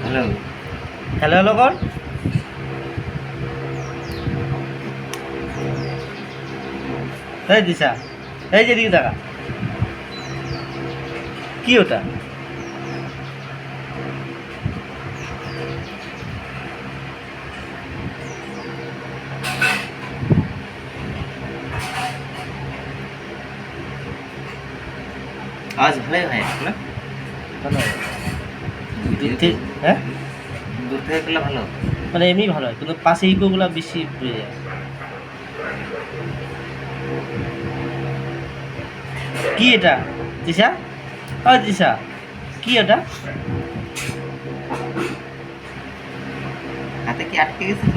Hello hello hello কর। এই দিশা, এই যে দিকে দেখা, কি ওটা? আওয়াজ ভালোই হয় না? ভালো দূর থেকে, হ্যাঁ দূর থেকে করলে ভালো। মানে এমনি ভালো হয়, কিন্তু পাশে ইকোগুলো বেশি হয়ে যায়। কি এটা দিশা? ও দিশা, কি এটা? হাতে কি আটকে গেছে?